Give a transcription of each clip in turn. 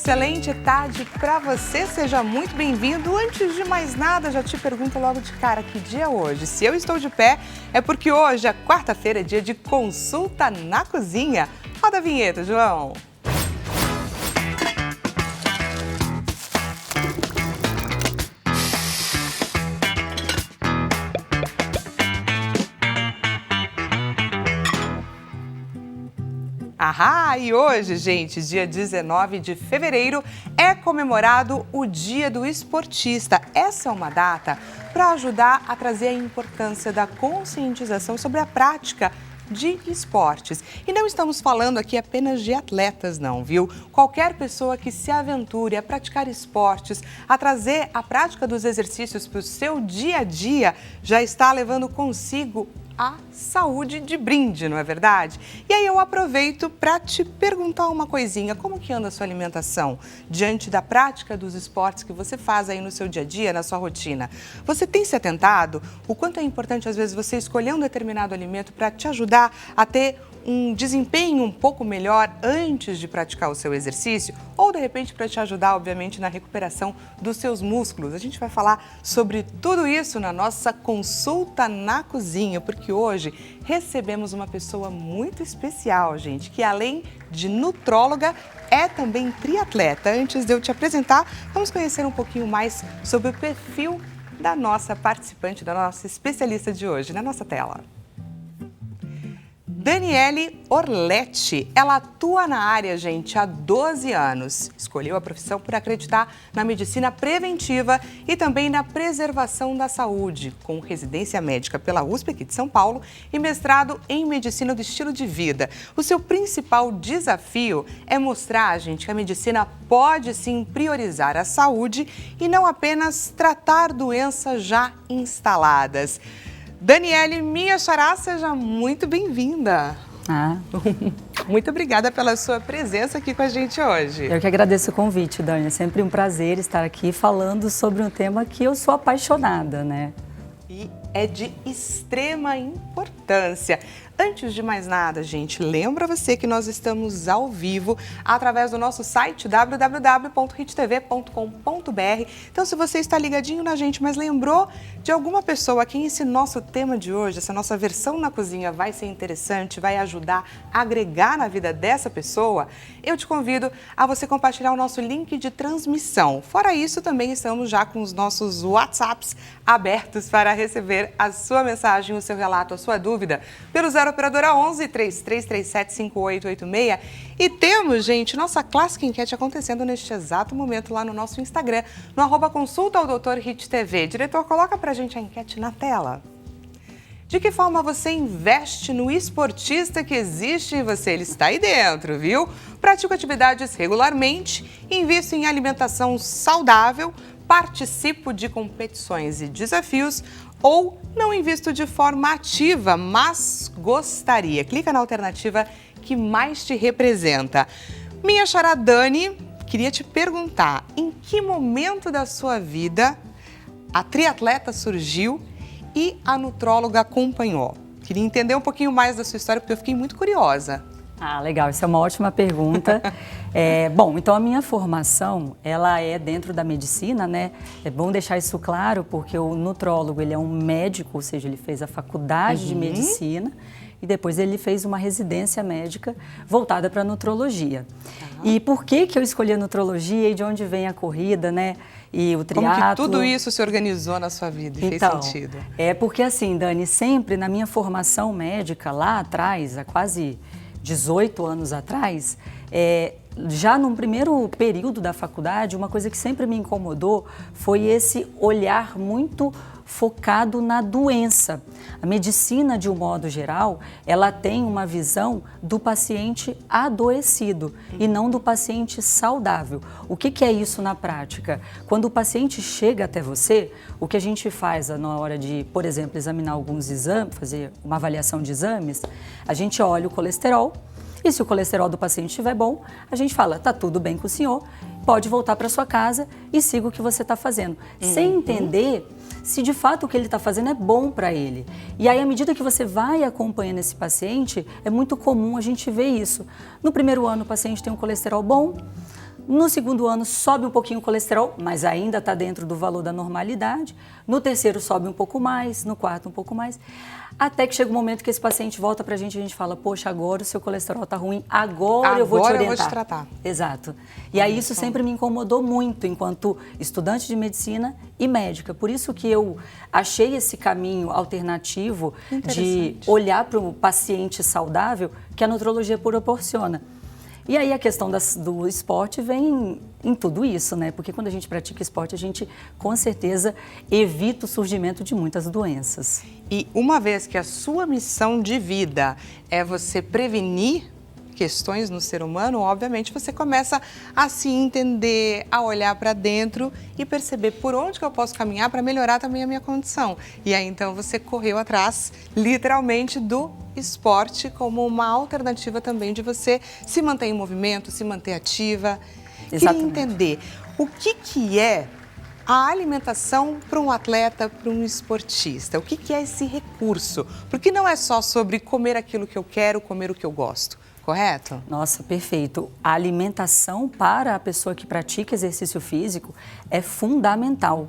excelente tarde para você, seja muito bem-vindo. Antes de mais nada, já te pergunto logo de cara, que dia é hoje? Se eu estou de pé, é porque hoje, é quarta-feira, é dia de consulta na cozinha. Roda a vinheta, João. E hoje, gente, dia 19 de fevereiro, é comemorado o Dia do Esportista. Essa é uma data para ajudar a trazer a importância da conscientização sobre a prática de esportes. E não estamos falando aqui apenas de atletas, não, viu? Qualquer pessoa que se aventure a praticar esportes, a trazer a prática dos exercícios para o seu dia a dia, já está levando consigo a saúde de brinde, não é verdade? E aí eu aproveito para te perguntar uma coisinha, como que anda a sua alimentação diante da prática dos esportes que você faz aí no seu dia a dia, na sua rotina? Você tem se atentado o quanto é importante às vezes você escolher um determinado alimento para te ajudar a ter um desempenho um pouco melhor antes de praticar o seu exercício ou, de repente, para te ajudar, obviamente, na recuperação dos seus músculos. A gente vai falar sobre tudo isso na nossa consulta na cozinha, porque hoje recebemos uma pessoa muito especial, gente, que além de nutróloga, é também triatleta. Antes de eu te apresentar, vamos conhecer um pouquinho mais sobre o perfil da nossa participante, da nossa especialista de hoje, na nossa tela. Daniele Orletti, ela atua na área, gente, há 12 anos. Escolheu a profissão por acreditar na medicina preventiva e também na preservação da saúde, com residência médica pela USP aqui de São Paulo e mestrado em medicina do estilo de vida. O seu principal desafio é mostrar, gente, que a medicina pode sim priorizar a saúde e não apenas tratar doenças já instaladas. Daniele, minha xará, seja muito bem-vinda. Muito obrigada pela sua presença aqui com a gente hoje. Eu que agradeço o convite, Dani. É sempre um prazer estar aqui falando sobre um tema que eu sou apaixonada, né? E é de extrema importância. Antes de mais nada, gente, lembra você que nós estamos ao vivo através do nosso site www.hittv.com.br. Então, se você está ligadinho na gente, mas lembrou de alguma pessoa a quem esse nosso tema de hoje, essa nossa versão na cozinha vai ser interessante, vai ajudar a agregar na vida dessa pessoa, eu te convido a você compartilhar o nosso link de transmissão. Fora isso, também estamos já com os nossos WhatsApps abertos para receber a sua mensagem, o seu relato, a sua dúvida, pelo 0 Operadora 11 3337 5886. E temos, gente, nossa clássica enquete acontecendo neste exato momento lá no nosso Instagram, no @consulta ao Dr. Hit TV. Diretor, coloca pra gente a enquete na tela. De que forma você investe no esportista que existe em você? Ele está aí dentro, viu? Pratico atividades regularmente, invisto em alimentação saudável, participo de competições e desafios ou não invisto de forma ativa, mas gostaria. Clica na alternativa que mais te representa. Minha xará Dani, queria te perguntar, em que momento da sua vida a triatleta surgiu e a nutróloga acompanhou? Queria entender um pouquinho mais da sua história, porque eu fiquei muito curiosa. Legal, essa é uma ótima pergunta. Bom, então a minha formação, ela é dentro da medicina, né? É bom deixar isso claro, porque o nutrólogo, ele é um médico, ou seja, ele fez a faculdade de medicina e depois ele fez uma residência médica voltada para a nutrologia. E por que eu escolhi a nutrologia e de onde vem a corrida, né? E o triatlo. Como que tudo isso se organizou na sua vida e fez sentido? É porque assim, Dani, sempre na minha formação médica, lá atrás, há quase 18 anos atrás, já no primeiro período da faculdade, uma coisa que sempre me incomodou foi esse olhar muito focado na doença. A medicina, de um modo geral, ela tem uma visão do paciente adoecido e não do paciente saudável. O que é isso na prática? Quando o paciente chega até você, o que a gente faz na hora de, por exemplo, examinar alguns exames, fazer uma avaliação de exames, a gente olha o colesterol e se o colesterol do paciente estiver bom, a gente fala, tá tudo bem com o senhor, pode voltar para sua casa e siga o que você está fazendo, sem entender se de fato o que ele está fazendo é bom para ele. E aí, à medida que você vai acompanhando esse paciente, é muito comum a gente ver isso. No primeiro ano, o paciente tem um colesterol bom, No segundo ano sobe um pouquinho o colesterol, mas ainda está dentro do valor da normalidade. No terceiro sobe um pouco mais, no quarto um pouco mais. Até que chega um momento que esse paciente volta para a gente fala, poxa, agora o seu colesterol está ruim, agora eu vou te orientar. Agora eu vou te tratar. Exato. E aí isso sempre me incomodou muito enquanto estudante de medicina e médica. Por isso que eu achei esse caminho alternativo de olhar para o paciente saudável que a nutrologia proporciona. E aí a questão do esporte vem em tudo isso, né? Porque quando a gente pratica esporte, a gente com certeza evita o surgimento de muitas doenças. E uma vez que a sua missão de vida é você prevenir questões no ser humano, obviamente você começa a se entender, a olhar para dentro e perceber por onde que eu posso caminhar para melhorar também a minha condição. E aí então você correu atrás, literalmente, do esporte como uma alternativa também de você se manter em movimento, se manter ativa. Exatamente. Queria entender o que é a alimentação para um atleta, para um esportista. O que é esse recurso? Porque não é só sobre comer aquilo que eu quero, comer o que eu gosto. Correto? Nossa, perfeito. A alimentação para a pessoa que pratica exercício físico é fundamental.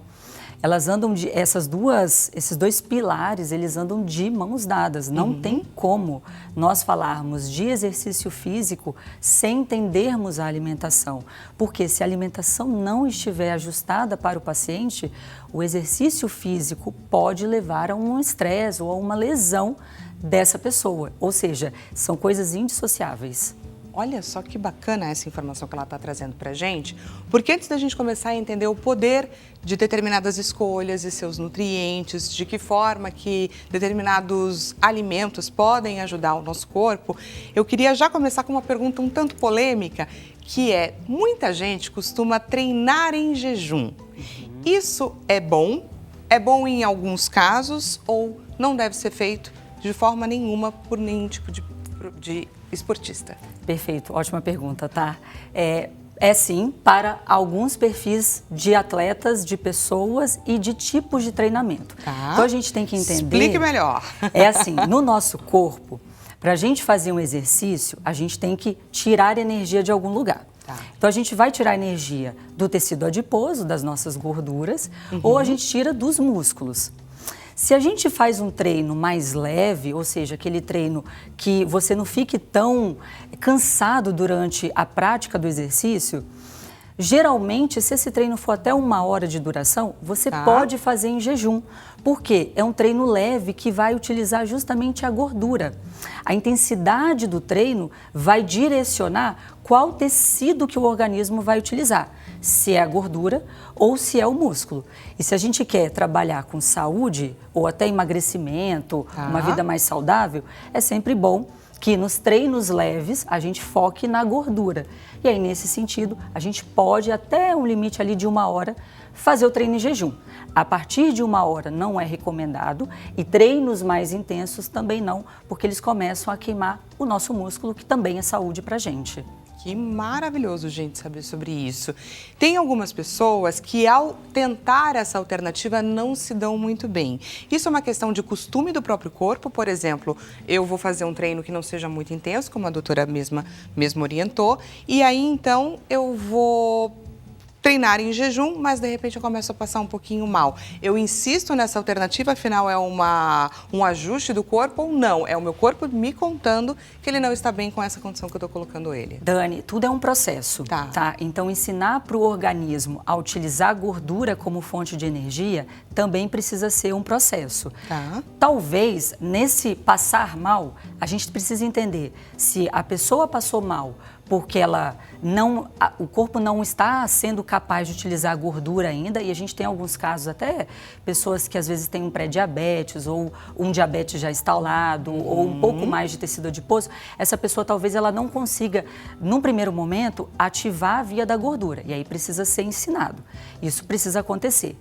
Elas andam esses dois pilares, eles andam de mãos dadas. Não tem como nós falarmos de exercício físico sem entendermos a alimentação. Porque se a alimentação não estiver ajustada para o paciente, o exercício físico pode levar a um estresse ou a uma lesão dessa pessoa, ou seja, são coisas indissociáveis. Olha só que bacana essa informação que ela está trazendo para a gente, porque antes da gente começar a entender o poder de determinadas escolhas e seus nutrientes, de que forma que determinados alimentos podem ajudar o nosso corpo, eu queria já começar com uma pergunta um tanto polêmica, que é, muita gente costuma treinar em jejum. Isso é bom em alguns casos ou não deve ser feito de forma nenhuma por nenhum tipo de esportista? Perfeito, ótima pergunta, tá? É sim para alguns perfis de atletas, de pessoas e de tipos de treinamento. Tá. Então a gente tem que entender... Explique melhor. É assim, no nosso corpo, para a gente fazer um exercício, a gente tem que tirar energia de algum lugar. Tá. Então a gente vai tirar energia do tecido adiposo, das nossas gorduras, ou a gente tira dos músculos. Se a gente faz um treino mais leve, ou seja, aquele treino que você não fique tão cansado durante a prática do exercício, geralmente, se esse treino for até 1 hora de duração, você pode fazer em jejum. Por quê? É um treino leve que vai utilizar justamente a gordura. A intensidade do treino vai direcionar qual tecido que o organismo vai utilizar. Se é a gordura ou se é o músculo. E se a gente quer trabalhar com saúde ou até emagrecimento, uma vida mais saudável, é sempre bom que nos treinos leves a gente foque na gordura. E aí, nesse sentido, a gente pode, até um limite ali de 1 hora, fazer o treino em jejum. A partir de 1 hora não é recomendado e treinos mais intensos também não, porque eles começam a queimar o nosso músculo, que também é saúde pra gente. Que maravilhoso, gente, saber sobre isso. Tem algumas pessoas que, ao tentar essa alternativa, não se dão muito bem. Isso é uma questão de costume do próprio corpo. Por exemplo, eu vou fazer um treino que não seja muito intenso, como a doutora mesmo orientou, e aí, então, eu vou treinar em jejum, mas de repente eu começo a passar um pouquinho mal. Eu insisto nessa alternativa, afinal é um ajuste do corpo ou não? É o meu corpo me contando que ele não está bem com essa condição que eu estou colocando ele. Dani, tudo é um processo, tá? Então ensinar para o organismo a utilizar a gordura como fonte de energia também precisa ser um processo. Tá. Talvez nesse passar mal, a gente precisa entender se a pessoa passou mal porque o corpo não está sendo capaz de utilizar a gordura ainda, e a gente tem alguns casos até pessoas que às vezes têm um pré-diabetes ou um diabetes já instalado ou um pouco mais de tecido adiposo. Essa pessoa talvez ela não consiga, num primeiro momento, ativar a via da gordura, e aí precisa ser ensinado. Isso precisa acontecer.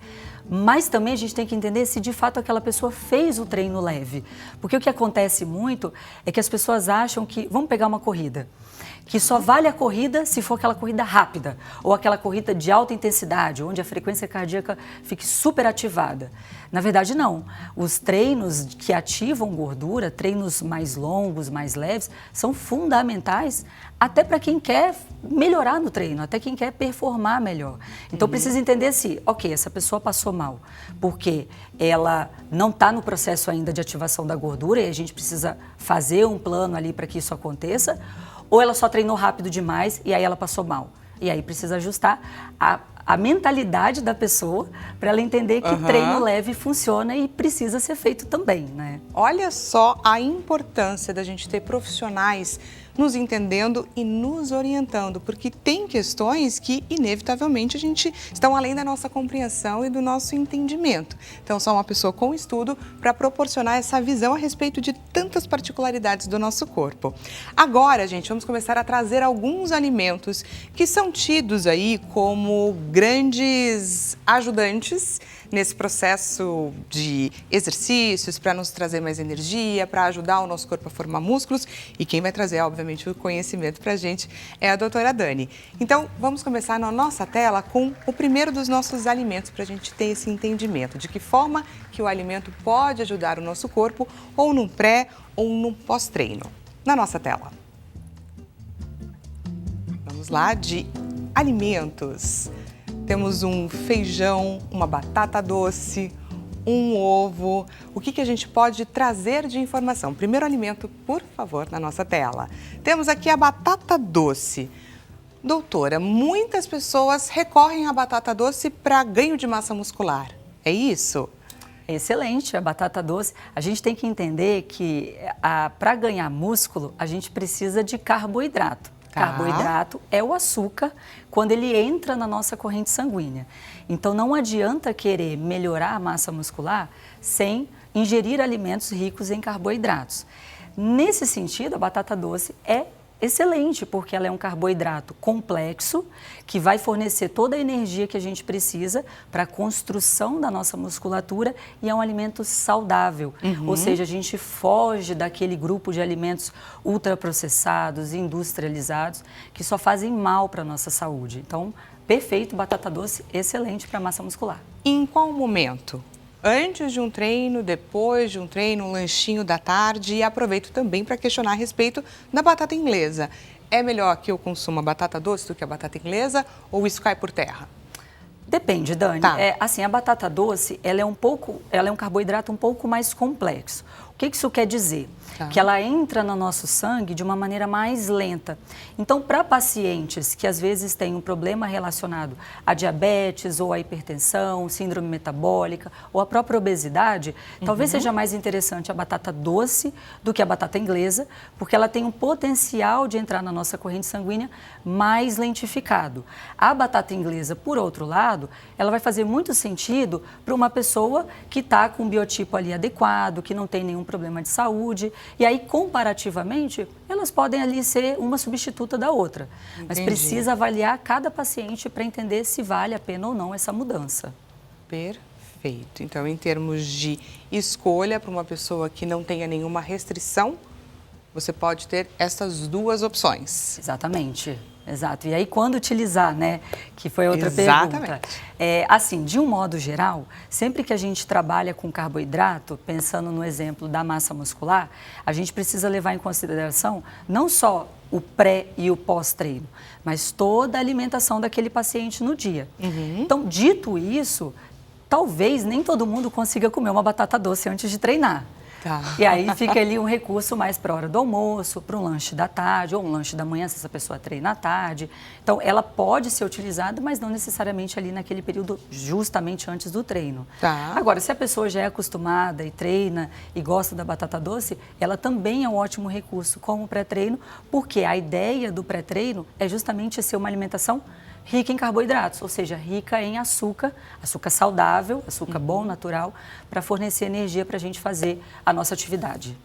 Mas também a gente tem que entender se de fato aquela pessoa fez o treino leve. Porque o que acontece muito é que as pessoas acham que, vamos pegar uma corrida, que só vale a corrida se for aquela corrida rápida ou aquela corrida de alta intensidade, onde a frequência cardíaca fique super ativada. Na verdade, não. Os treinos que ativam gordura, treinos mais longos, mais leves, são fundamentais até para quem quer melhorar no treino, até quem quer performar melhor. Então, precisa entender se, ok, essa pessoa passou mal, porque ela não está no processo ainda de ativação da gordura e a gente precisa fazer um plano ali para que isso aconteça, ou ela só treinou rápido demais e aí ela passou mal. E aí precisa ajustar a mentalidade da pessoa para ela entender que treino leve funciona e precisa ser feito também, né? Olha só a importância da gente ter profissionais nos entendendo e nos orientando, porque tem questões que, inevitavelmente, estão além da nossa compreensão e do nosso entendimento. Então, só uma pessoa com estudo para proporcionar essa visão a respeito de tantas particularidades do nosso corpo. Agora, gente, vamos começar a trazer alguns alimentos que são tidos aí como grandes ajudantes nesse processo de exercícios, para nos trazer mais energia, para ajudar o nosso corpo a formar músculos. E quem vai trazer, obviamente, o conhecimento para a gente é a doutora Dani. Então, vamos começar na nossa tela com o primeiro dos nossos alimentos, para a gente ter esse entendimento de que forma que o alimento pode ajudar o nosso corpo, ou num pré ou num pós-treino. Na nossa tela. Vamos lá, de alimentos. Temos um feijão, uma batata doce, um ovo. O que a gente pode trazer de informação? Primeiro alimento, por favor, na nossa tela. Temos aqui a batata doce. Doutora, muitas pessoas recorrem à batata doce para ganho de massa muscular. É isso? Excelente, a batata doce. A gente tem que entender que para ganhar músculo, a gente precisa de carboidrato. Carboidrato é o açúcar quando ele entra na nossa corrente sanguínea. Então, não adianta querer melhorar a massa muscular sem ingerir alimentos ricos em carboidratos. Nesse sentido, a batata doce é excelente, porque ela é um carboidrato complexo que vai fornecer toda a energia que a gente precisa para a construção da nossa musculatura e é um alimento saudável. Ou seja, a gente foge daquele grupo de alimentos ultraprocessados, industrializados, que só fazem mal para a nossa saúde. Então, perfeito, batata doce, excelente para a massa muscular. Em qual momento? Antes de um treino, depois de um treino, um lanchinho da tarde, e aproveito também para questionar a respeito da batata inglesa. É melhor que eu consuma batata doce do que a batata inglesa ou isso cai por terra? Depende, Dani. Tá. Assim, a batata doce, ela é um carboidrato um pouco mais complexo. O que isso quer dizer? Tá. Que ela entra no nosso sangue de uma maneira mais lenta. Então, para pacientes que às vezes têm um problema relacionado a diabetes ou a hipertensão, síndrome metabólica ou a própria obesidade, talvez seja mais interessante a batata doce do que a batata inglesa, porque ela tem um potencial de entrar na nossa corrente sanguínea mais lentificado. A batata inglesa, por outro lado, ela vai fazer muito sentido para uma pessoa que está com um biotipo ali adequado, que não tem nenhum problema de saúde. E aí, comparativamente, elas podem ali ser uma substituta da outra. Entendi. Mas precisa avaliar cada paciente para entender se vale a pena ou não essa mudança. Perfeito. Então, em termos de escolha para uma pessoa que não tenha nenhuma restrição, você pode ter essas duas opções. Exatamente. Exato. E aí, quando utilizar, né? Que foi outra pergunta. Assim, de um modo geral, sempre que a gente trabalha com carboidrato, pensando no exemplo da massa muscular, a gente precisa levar em consideração não só o pré e o pós-treino, mas toda a alimentação daquele paciente no dia. Então, dito isso, talvez nem todo mundo consiga comer uma batata doce antes de treinar. Tá. E aí fica ali um recurso mais para a hora do almoço, para um lanche da tarde ou um lanche da manhã, se essa pessoa treina à tarde. Então, ela pode ser utilizada, mas não necessariamente ali naquele período justamente antes do treino. Tá. Agora, se a pessoa já é acostumada e treina e gosta da batata doce, ela também é um ótimo recurso como pré-treino, porque a ideia do pré-treino é justamente ser uma alimentação rica em carboidratos, ou seja, rica em açúcar, açúcar saudável, açúcar bom, natural, para fornecer energia para a gente fazer a nossa atividade.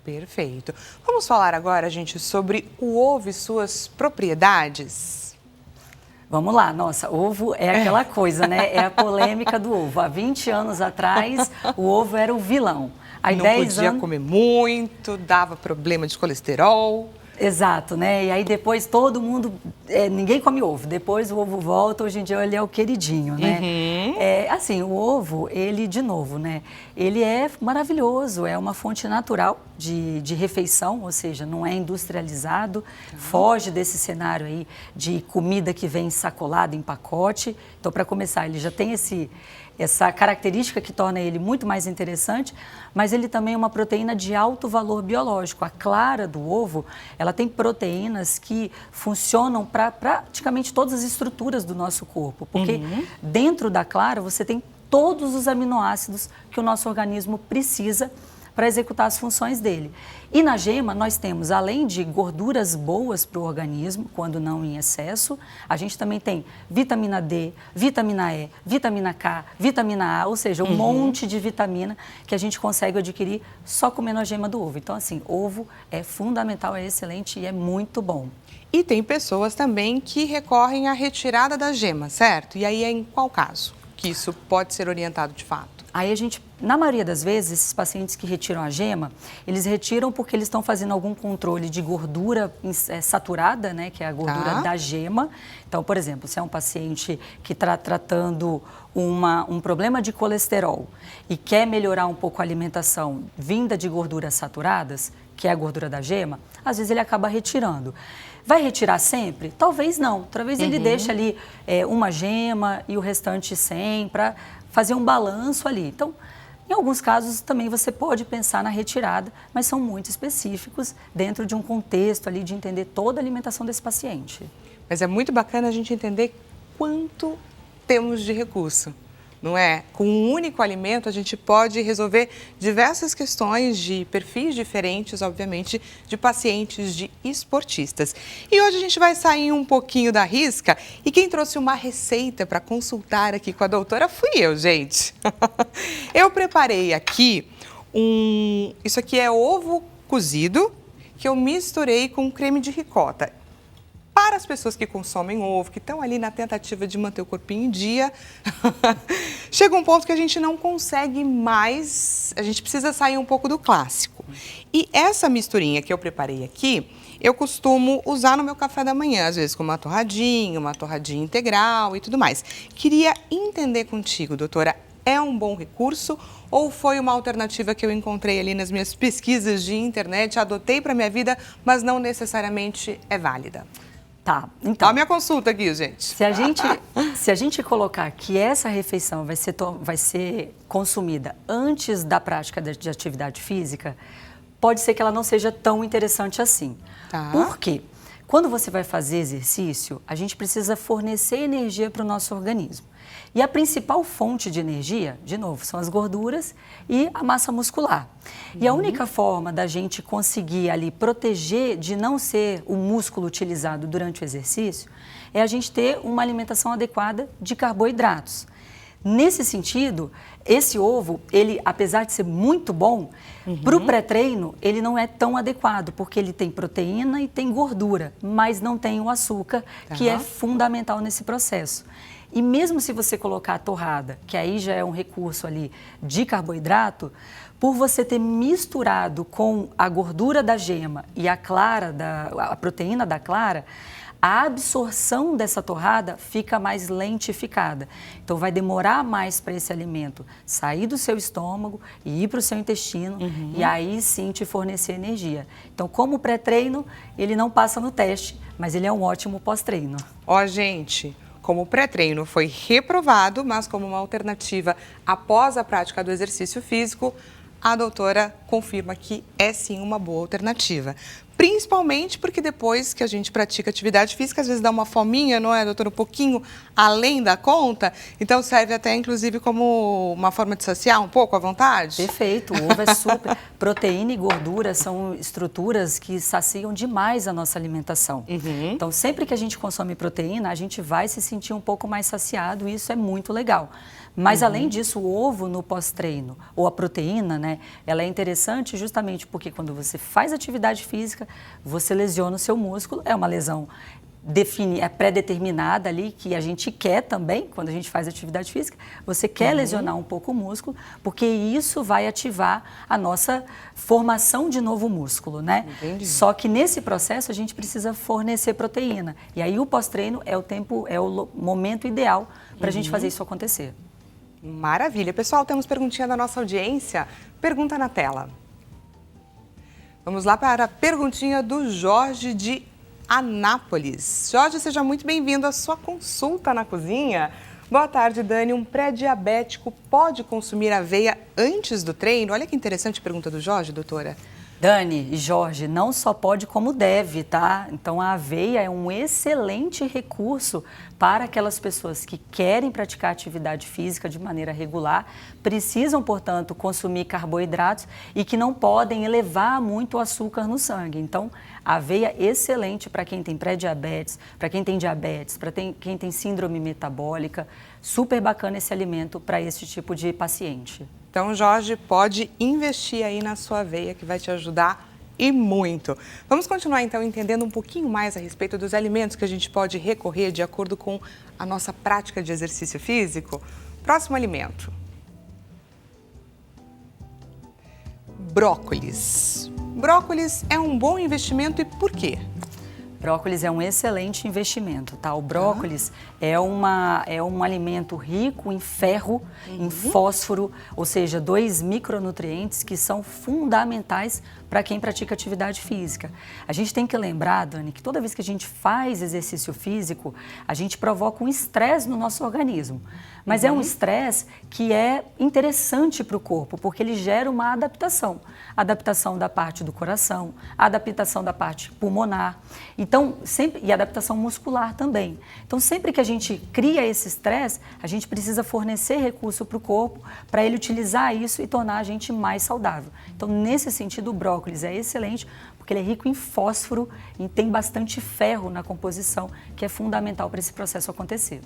Perfeito. Vamos falar agora, gente, sobre o ovo e suas propriedades? Vamos lá, nossa, ovo é aquela coisa, né? É a polêmica do ovo. Há 20 anos atrás, o ovo era o vilão. Há Não 10 podia anos... comer muito, dava problema de colesterol. Exato, né? E aí depois todo mundo, ninguém come ovo, depois o ovo volta, hoje em dia ele é o queridinho, né? Assim, o ovo, ele, de novo, né? Ele é maravilhoso, é uma fonte natural de refeição, ou seja, não é industrializado, foge desse cenário aí de comida que vem sacolada em pacote. Então, para começar, ele já tem essa característica que torna ele muito mais interessante, mas ele também é uma proteína de alto valor biológico. A clara do ovo, ela tem proteínas que funcionam para praticamente todas as estruturas do nosso corpo, porque dentro da clara você tem todos os aminoácidos que o nosso organismo precisa para executar as funções dele. E na gema nós temos, além de gorduras boas para o organismo, quando não em excesso, a gente também tem vitamina D, vitamina E, vitamina K, vitamina A, ou seja, um monte de vitamina que a gente consegue adquirir só comendo a gema do ovo. Então, assim, ovo é fundamental, é excelente e é muito bom. E tem pessoas também que recorrem à retirada da gema, certo? E aí é em qual caso que isso pode ser orientado de fato? Aí a gente, na maioria das vezes, esses pacientes que retiram a gema, eles retiram porque eles estão fazendo algum controle de gordura saturada, né, que é a gordura da gema. Então, por exemplo, se é um paciente que está tratando um problema de colesterol e quer melhorar um pouco a alimentação vinda de gorduras saturadas, que é a gordura da gema, às vezes ele acaba retirando. Vai retirar sempre? Talvez não. Talvez ele deixe ali uma gema e o restante sem para fazer um balanço ali. Então, em alguns casos também você pode pensar na retirada, mas são muito específicos dentro de um contexto ali de entender toda a alimentação desse paciente. Mas é muito bacana a gente entender quanto temos de recurso, não é? Com um único alimento a gente pode resolver diversas questões de perfis diferentes, obviamente, de pacientes, de esportistas. E hoje a gente vai sair um pouquinho da risca e quem trouxe uma receita para consultar aqui com a doutora fui eu, gente. Eu preparei aqui isso aqui é ovo cozido que eu misturei com creme de ricota. Para as pessoas que consomem ovo, que estão ali na tentativa de manter o corpinho em dia, chega um ponto que a gente não consegue mais, a gente precisa sair um pouco do clássico. E essa misturinha que eu preparei aqui, eu costumo usar no meu café da manhã, às vezes com uma torradinha integral e tudo mais. Queria entender contigo, doutora, é um bom recurso ou foi uma alternativa que eu encontrei ali nas minhas pesquisas de internet, adotei para minha vida, mas não necessariamente é válida? Tá, então... Olha a minha consulta aqui, gente. Se a gente colocar que essa refeição vai ser consumida antes da prática de atividade física, pode ser que ela não seja tão interessante assim. Por quê? Quando você vai fazer exercício, a gente precisa fornecer energia para o nosso organismo. E a principal fonte de energia, de novo, são as gorduras e a massa muscular. E a única forma da gente conseguir ali proteger de não ser o músculo utilizado durante o exercício é a gente ter uma alimentação adequada de carboidratos. Nesse sentido, esse ovo, ele, apesar de ser muito bom, para o pré-treino, ele não é tão adequado, porque ele tem proteína e tem gordura, mas não tem o açúcar, que é fundamental nesse processo. E mesmo se você colocar a torrada, que aí já é um recurso ali de carboidrato, por você ter misturado com a gordura da gema e a proteína da clara, a absorção dessa torrada fica mais lentificada. Então, vai demorar mais para esse alimento sair do seu estômago e ir para o seu intestino e aí sim te fornecer energia. Então, como pré-treino, ele não passa no teste, mas ele é um ótimo pós-treino. Ó, gente... Como pré-treino foi reprovado, mas como uma alternativa após a prática do exercício físico, a doutora confirma que é sim uma boa alternativa. Principalmente porque depois que a gente pratica atividade física, às vezes dá uma fominha, não é, doutora? Um pouquinho além da conta. Então serve até, inclusive, como uma forma de saciar um pouco à vontade? Perfeito. O ovo é super... Proteína e gordura são estruturas que saciam demais a nossa alimentação. Então, sempre que a gente consome proteína, a gente vai se sentir um pouco mais saciado e isso é muito legal. Mas, além disso, o ovo no pós-treino, ou a proteína, né, ela é interessante justamente porque quando você faz atividade física, você lesiona o seu músculo, é uma lesão pré-determinada ali, que a gente quer também, quando a gente faz atividade física, você quer lesionar um pouco o músculo, porque isso vai ativar a nossa formação de novo músculo, né? Entendi. Só que nesse processo a gente precisa fornecer proteína. E aí o pós-treino é o momento ideal para a gente fazer isso acontecer. Maravilha. Pessoal, temos perguntinha da nossa audiência. Pergunta na tela. Vamos lá para a perguntinha do Jorge de Anápolis. Jorge, seja muito bem-vindo à sua consulta na cozinha. Boa tarde, Dani. Um pré-diabético pode consumir aveia antes do treino? Olha que interessante a pergunta do Jorge, doutora. Dani e Jorge, não só pode como deve, tá? Então a aveia é um excelente recurso para aquelas pessoas que querem praticar atividade física de maneira regular, precisam, portanto, consumir carboidratos e que não podem elevar muito o açúcar no sangue. Então, a aveia é excelente para quem tem pré-diabetes, para quem tem diabetes, para quem tem síndrome metabólica. Super bacana esse alimento para esse tipo de paciente. Então, Jorge, pode investir aí na sua aveia, que vai te ajudar e muito. Vamos continuar, então, entendendo um pouquinho mais a respeito dos alimentos que a gente pode recorrer de acordo com a nossa prática de exercício físico. Próximo alimento. Brócolis. Brócolis é um bom investimento e por quê? Brócolis é um excelente investimento, tá? O brócolis é um alimento rico em ferro, em fósforo, ou seja, 2 micronutrientes que são fundamentais para quem pratica atividade física. A gente tem que lembrar, Dani, que toda vez que a gente faz exercício físico, a gente provoca um estresse no nosso organismo. Mas é um estresse que é interessante para o corpo, porque ele gera uma adaptação. Adaptação da parte do coração, adaptação da parte pulmonar. Então, e adaptação muscular também. Então, sempre que a gente cria esse estresse, a gente precisa fornecer recurso para o corpo para ele utilizar isso e tornar a gente mais saudável. Então, nesse sentido, o brócolis é excelente porque ele é rico em fósforo e tem bastante ferro na composição, que é fundamental para esse processo acontecer.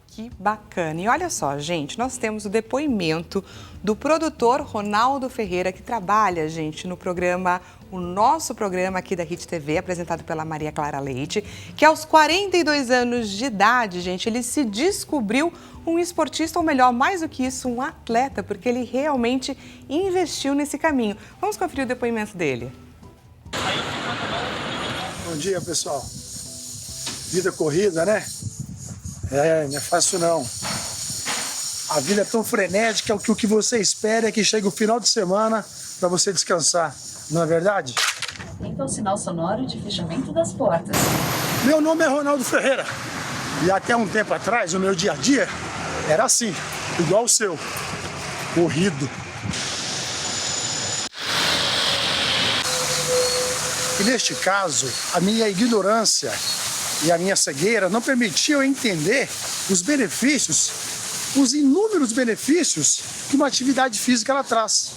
Que bacana. E olha só, gente, nós temos o depoimento do produtor Ronaldo Ferreira, que trabalha, gente, no programa, o nosso programa aqui da Hit TV, apresentado pela Maria Clara Leite, que aos 42 anos de idade, gente, ele se descobriu um esportista, ou melhor, mais do que isso, um atleta, porque ele realmente investiu nesse caminho. Vamos conferir o depoimento dele. Bom dia, pessoal. Vida corrida, né? Não é fácil não. A vida é tão frenética que o que você espera é que chegue o final de semana para você descansar. Não é verdade? Atenta ao sinal sonoro de fechamento das portas. Meu nome é Ronaldo Ferreira. E até um tempo atrás, o meu dia a dia era assim, igual o seu. Corrido. E neste caso, a minha ignorância e a minha cegueira não permitiam entender os benefícios, os inúmeros benefícios que uma atividade física ela traz.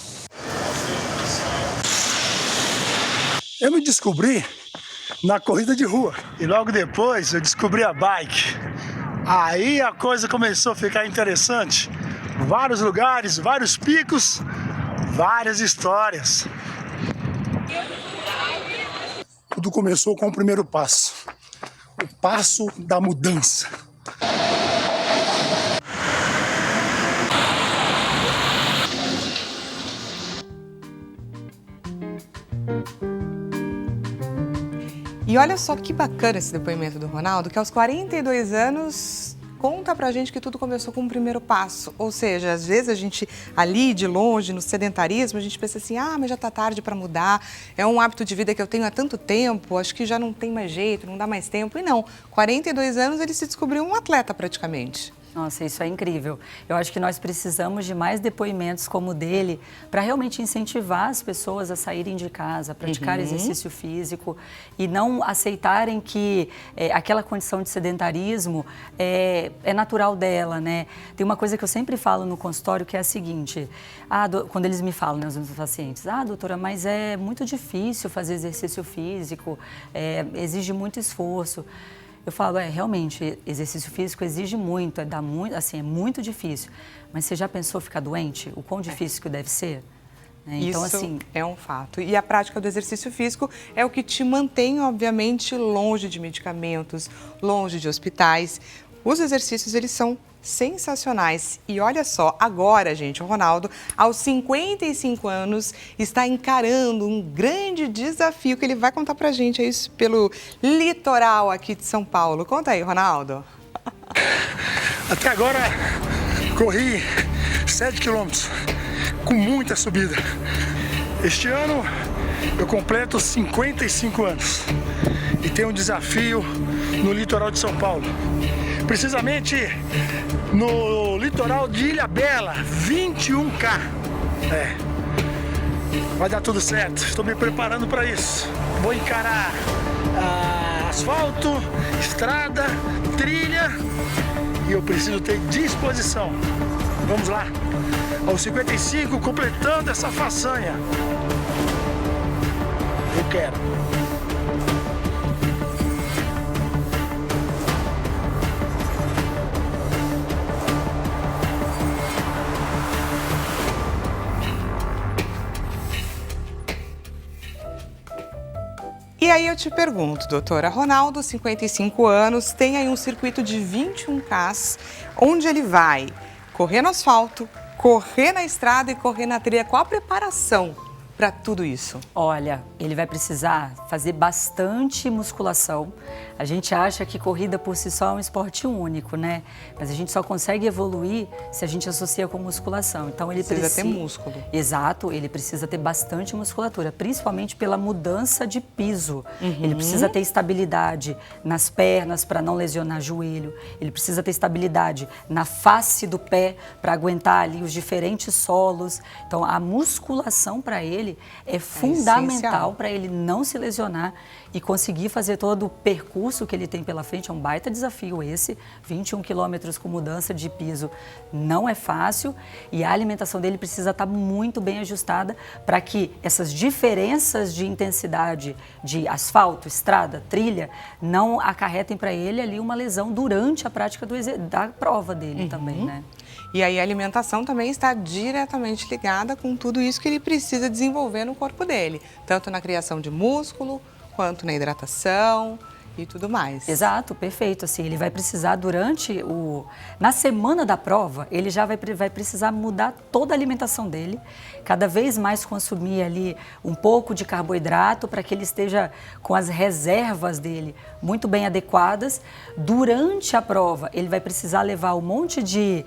Eu me descobri na corrida de rua e logo depois eu descobri a bike. Aí a coisa começou a ficar interessante. Vários lugares, vários picos, várias histórias. Tudo começou com o primeiro passo. O passo da mudança. E olha só que bacana esse depoimento do Ronaldo, que aos 42 anos conta pra gente que tudo começou com o primeiro passo. Ou seja, às vezes a gente ali de longe, no sedentarismo, a gente pensa assim, mas já tá tarde para mudar, é um hábito de vida que eu tenho há tanto tempo, acho que já não tem mais jeito, não dá mais tempo. E não, 42 anos ele se descobriu um atleta praticamente. Nossa, isso é incrível. Eu acho que nós precisamos de mais depoimentos como o dele para realmente incentivar as pessoas a saírem de casa, a praticar exercício físico e não aceitarem que aquela condição de sedentarismo é natural dela, né? Tem uma coisa que eu sempre falo no consultório que é a seguinte, quando eles me falam, né, os meus pacientes, doutora, mas é muito difícil fazer exercício físico, exige muito esforço. Eu falo, realmente, exercício físico exige muito, é muito difícil. Mas você já pensou ficar doente? O quão difícil que deve ser? né? Então, Isso assim, é um fato. E a prática do exercício físico é o que te mantém, obviamente, longe de medicamentos, longe de hospitais. Os exercícios, eles são sensacionais. E olha só, agora, gente, o Ronaldo, aos 55 anos, está encarando um grande desafio que ele vai contar pra gente aí pelo litoral aqui de São Paulo. Conta aí, Ronaldo. Até agora, corri 7 quilômetros, com muita subida. Este ano, eu completo 55 anos e tenho um desafio no litoral de São Paulo. Precisamente no litoral de Ilhabela, 21K. Vai dar tudo certo, estou me preparando para isso. Vou encarar asfalto, estrada, trilha e eu preciso ter disposição. Vamos lá, aos 55, completando essa façanha. Eu quero. E aí eu te pergunto, doutora, Ronaldo, 55 anos, tem aí um circuito de 21K, onde ele vai correr no asfalto, correr na estrada e correr na trilha. Qual a preparação para tudo isso? olha, ele vai precisar fazer bastante musculação. A gente acha que corrida por si só é um esporte único, né? Mas a gente só consegue evoluir se a gente associa com musculação. Então ele Precisa ter músculo. Exato, ele precisa ter bastante musculatura, principalmente pela mudança de piso. Ele precisa ter estabilidade nas pernas para não lesionar joelho. Ele precisa ter estabilidade na face do pé para aguentar ali os diferentes solos. Então a musculação para ele é fundamental para ele não se lesionar e conseguir fazer todo o percurso que ele tem pela frente. É um baita desafio esse, 21 quilômetros com mudança de piso não é fácil e a alimentação dele precisa estar muito bem ajustada para que essas diferenças de intensidade de asfalto, estrada, trilha, não acarretem para ele ali uma lesão durante a prática da prova dele também, né? E aí a alimentação também está diretamente ligada com tudo isso que ele precisa desenvolver no corpo dele, tanto na criação de músculo, quanto na hidratação e tudo mais. Exato, perfeito. Assim, ele vai precisar na semana da prova, ele já vai precisar mudar toda a alimentação dele, cada vez mais consumir ali um pouco de carboidrato para que ele esteja com as reservas dele muito bem adequadas. Durante a prova, ele vai precisar levar um monte de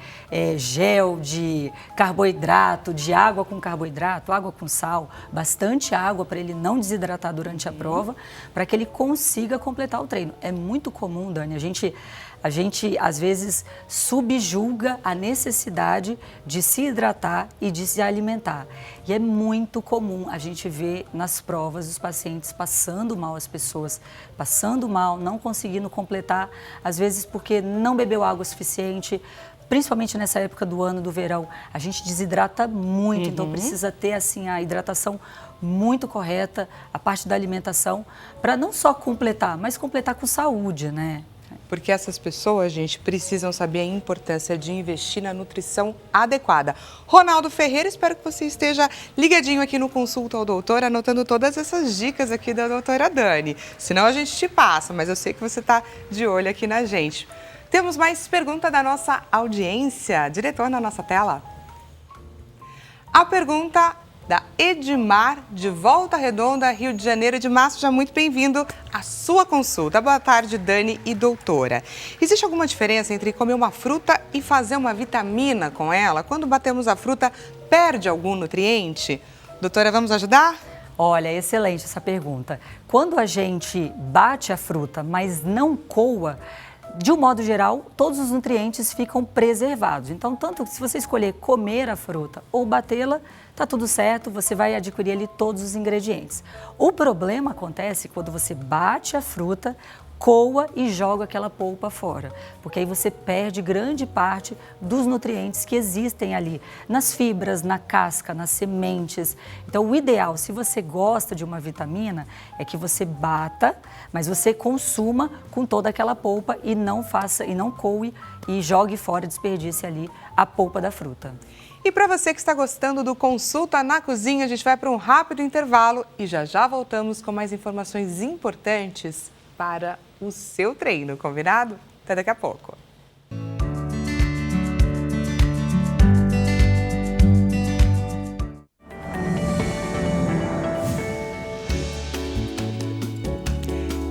gel, de carboidrato, de água com carboidrato, água com sal, bastante água para ele não desidratar durante a prova, para que ele consiga completar o treino. É muito comum, Dani, a gente às vezes subjulga a necessidade de se hidratar e de se alimentar. E é muito comum a gente ver nas provas os pacientes passando mal, as pessoas passando mal, não conseguindo completar, às vezes porque não bebeu água suficiente. Principalmente nessa época do ano, do verão, a gente desidrata muito, então precisa ter assim a hidratação muito correta, a parte da alimentação, para não só completar, mas completar com saúde, né? Porque essas pessoas, gente, precisam saber a importância de investir na nutrição adequada. Ronaldo Ferreira, espero que você esteja ligadinho aqui no Consulta ao Doutor, anotando todas essas dicas aqui da doutora Dani. Senão a gente te passa, mas eu sei que você está de olho aqui na gente. Temos mais pergunta da nossa audiência. Diretor, na nossa tela. A pergunta da Edmar, de Volta Redonda, Rio de Janeiro. Edmar, seja muito bem-vindo à sua consulta. Boa tarde, Dani e doutora. Existe alguma diferença entre comer uma fruta e fazer uma vitamina com ela? Quando batemos a fruta, perde algum nutriente? Doutora, vamos ajudar? Olha, excelente essa pergunta. Quando a gente bate a fruta, mas não coa, de um modo geral, todos os nutrientes ficam preservados. Então, tanto se você escolher comer a fruta ou batê-la, tá tudo certo, você vai adquirir ali todos os ingredientes. O problema acontece quando você bate a fruta, coa e joga aquela polpa fora, porque aí você perde grande parte dos nutrientes que existem ali, nas fibras, na casca, nas sementes. Então, o ideal, se você gosta de uma vitamina, é que você bata, mas você consuma com toda aquela polpa e não coe e jogue fora, desperdice ali a polpa da fruta. E para você que está gostando do Consulta na Cozinha, a gente vai para um rápido intervalo e já voltamos com mais informações importantes para o seu treino, combinado? Até daqui a pouco.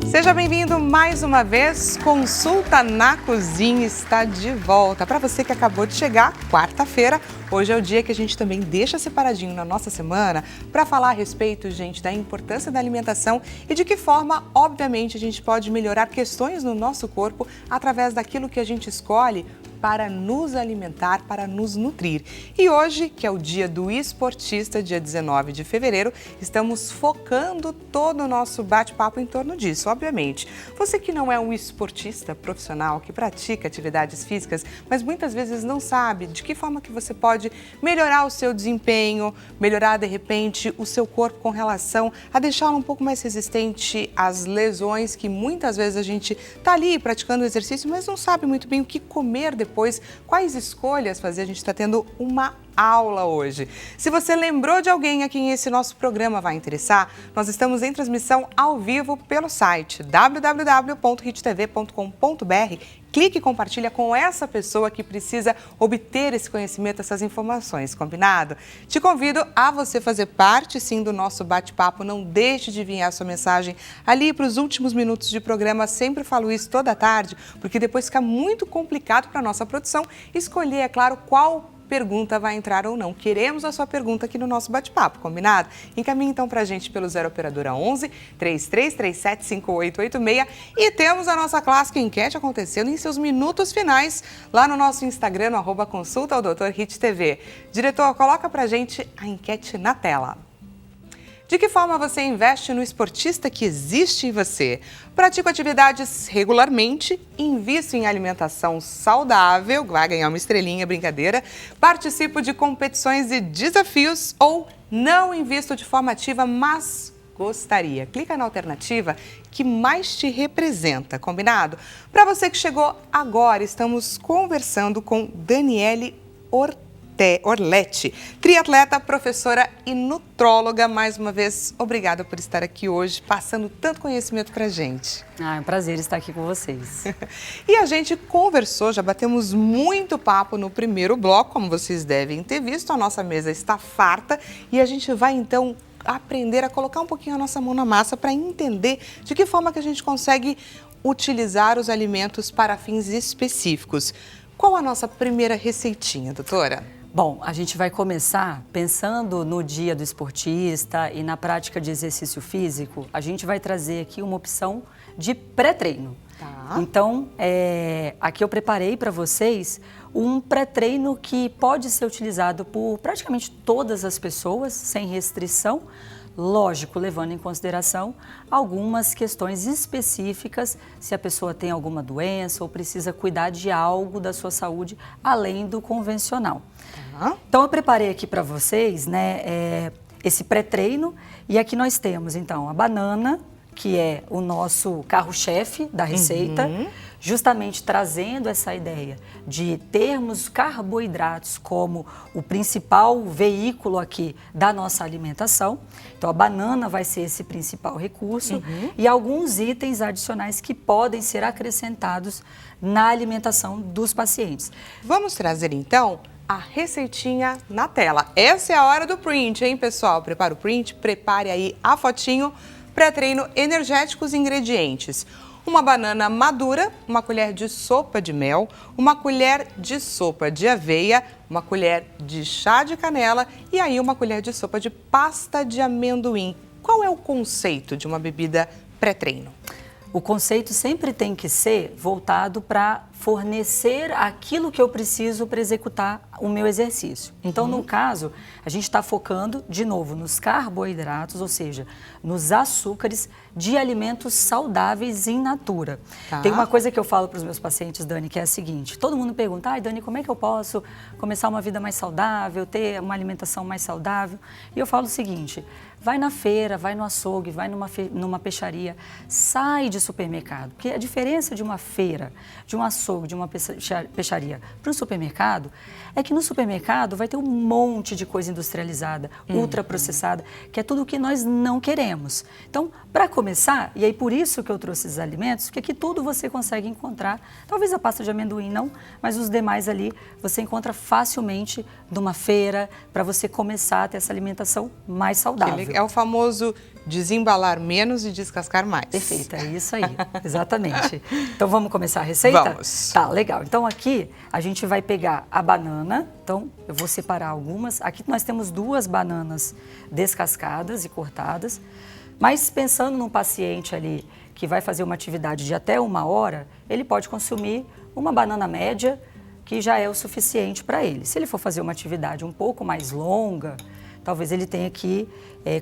Seja bem-vindo mais uma vez, Consulta na Cozinha está de volta. Para você que acabou de chegar, quarta-feira, hoje é o dia que a gente também deixa separadinho na nossa semana para falar a respeito, gente, da importância da alimentação e de que forma, obviamente, a gente pode melhorar questões no nosso corpo através daquilo que a gente escolhe para nos alimentar, para nos nutrir. E hoje, que é o dia do esportista, dia 19 de fevereiro, estamos focando todo o nosso bate-papo em torno disso, obviamente. Você que não é um esportista profissional, que pratica atividades físicas, mas muitas vezes não sabe de que forma que você pode melhorar o seu desempenho, melhorar, de repente, o seu corpo com relação a deixá-lo um pouco mais resistente às lesões que muitas vezes a gente está ali praticando exercício, mas não sabe muito bem o que comer depois, quais escolhas fazer. A gente está tendo uma aula hoje. Se você lembrou de alguém a quem esse nosso programa vai interessar, nós estamos em transmissão ao vivo pelo site www.hittv.com.br. Clique e compartilha com essa pessoa que precisa obter esse conhecimento, essas informações, combinado? Te convido a você fazer parte, sim, do nosso bate-papo. Não deixe de enviar sua mensagem ali para os últimos minutos de programa. Sempre falo isso toda tarde, porque depois fica muito complicado para a nossa produção escolher, é claro, qual pergunta vai entrar ou não. Queremos a sua pergunta aqui no nosso bate-papo, combinado? Encaminhe então pra gente pelo 0 Operadora 11 3337 5886 e temos a nossa clássica enquete acontecendo em seus minutos finais lá no nosso Instagram, no @consulta ao Dr. Hit TV. Diretor, coloca pra gente a enquete na tela. De que forma você investe no esportista que existe em você? Pratico atividades regularmente, invisto em alimentação saudável, vai ganhar uma estrelinha, brincadeira, participo de competições e desafios ou não invisto de forma ativa, mas gostaria. Clica na alternativa que mais te representa, combinado? Para você que chegou agora, estamos conversando com Daniele Orletti, triatleta, professora e nutróloga. Mais uma vez, obrigada por estar aqui hoje, passando tanto conhecimento pra gente. É um prazer estar aqui com vocês. E a gente conversou, já batemos muito papo no primeiro bloco, como vocês devem ter visto, a nossa mesa está farta e a gente vai então aprender a colocar um pouquinho a nossa mão na massa para entender de que forma que a gente consegue utilizar os alimentos para fins específicos. Qual a nossa primeira receitinha, doutora? Bom, a gente vai começar pensando no dia do esportista e na prática de exercício físico. A gente vai trazer aqui uma opção de pré-treino. Tá. Então, aqui eu preparei para vocês um pré-treino que pode ser utilizado por praticamente todas as pessoas, sem restrição. Lógico, levando em consideração algumas questões específicas, se a pessoa tem alguma doença ou precisa cuidar de algo da sua saúde, além do convencional. Então, eu preparei aqui para vocês, né, esse pré-treino, e aqui nós temos, então, a banana, que é o nosso carro-chefe da receita, justamente trazendo essa ideia de termos carboidratos como o principal veículo aqui da nossa alimentação. Então, a banana vai ser esse principal recurso e alguns itens adicionais que podem ser acrescentados na alimentação dos pacientes. Vamos trazer, então, a receitinha na tela. Essa é a hora do print, hein, pessoal? Prepara o print, prepare aí a fotinho. Pré-treino energéticos ingredientes. Uma banana madura, uma colher de sopa de mel, uma colher de sopa de aveia, uma colher de chá de canela e aí uma colher de sopa de pasta de amendoim. Qual é o conceito de uma bebida pré-treino? O conceito sempre tem que ser voltado para fornecer aquilo que eu preciso para executar o meu exercício. Então, no caso, a gente está focando, de novo, nos carboidratos, ou seja, nos açúcares de alimentos saudáveis in natura. Tá. Tem uma coisa que eu falo para os meus pacientes, Dani, que é a seguinte: todo mundo pergunta, ai, Dani, como é que eu posso começar uma vida mais saudável, ter uma alimentação mais saudável? E eu falo o seguinte: vai na feira, vai no açougue, vai numa peixaria, sai de supermercado. Porque a diferença de uma feira, de um açougue, de uma peixaria para o supermercado é que no supermercado vai ter um monte de coisa industrializada, ultraprocessada, que é tudo o que nós não queremos. Então, para começar, e aí por isso que eu trouxe esses alimentos, porque aqui tudo você consegue encontrar, talvez a pasta de amendoim não, mas os demais ali você encontra facilmente numa feira, para você começar a ter essa alimentação mais saudável. É o famoso desembalar menos e descascar mais. Perfeito, é isso aí, exatamente. Então vamos começar a receita? Vamos. Tá, legal. Então aqui a gente vai pegar a banana, então eu vou separar algumas. Aqui nós temos 2 bananas descascadas e cortadas, mas pensando num paciente ali que vai fazer uma atividade de até 1 hora, ele pode consumir uma banana média, que já é o suficiente para ele. Se ele for fazer uma atividade um pouco mais longa, talvez ele tenha que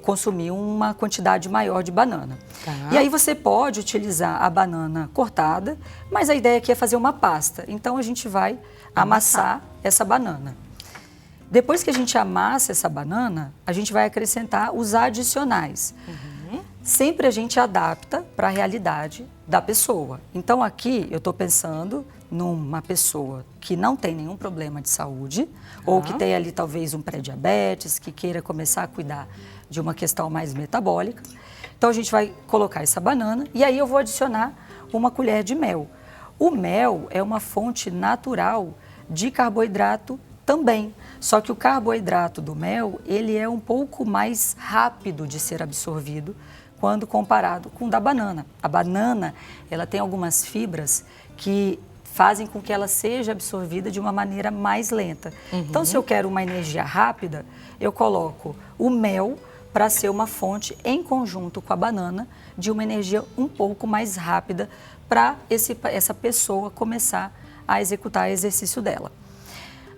consumir uma quantidade maior de banana. Tá. E aí você pode utilizar a banana cortada, mas a ideia aqui é fazer uma pasta. Então a gente vai amassar essa banana. Depois que a gente amassa essa banana, a gente vai acrescentar os adicionais. Sempre a gente adapta para a realidade da pessoa. Então aqui eu estou pensando numa pessoa que não tem nenhum problema de saúde, ou que tem ali talvez um pré-diabetes, que queira começar a cuidar de uma questão mais metabólica. Então a gente vai colocar essa banana e aí eu vou adicionar 1 colher de mel. O mel é uma fonte natural de carboidrato também, só que o carboidrato do mel, ele é um pouco mais rápido de ser absorvido quando comparado com o da banana. A banana, ela tem algumas fibras que fazem com que ela seja absorvida de uma maneira mais lenta. Então, se eu quero uma energia rápida, eu coloco o mel para ser uma fonte, em conjunto com a banana, de uma energia um pouco mais rápida para essa pessoa começar a executar o exercício dela.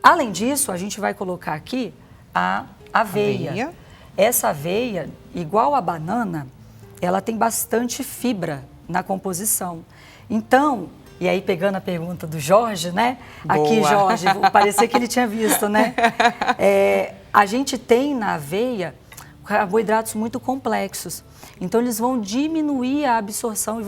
Além disso, a gente vai colocar aqui a aveia. Essa aveia, igual a banana, ela tem bastante fibra na composição. Então, e aí pegando a pergunta do Jorge, né? Boa. Aqui, Jorge, parecia que ele tinha visto, né? A gente tem na aveia carboidratos muito complexos. Então, eles vão diminuir a absorção e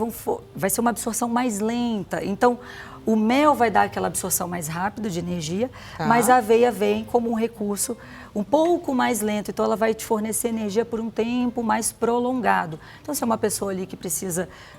vai ser uma absorção mais lenta. Então, o mel vai dar aquela absorção mais rápida de energia, mas a aveia vem como um recurso um pouco mais lento, então ela vai te fornecer energia por um tempo mais prolongado. Então, se é uma pessoa ali que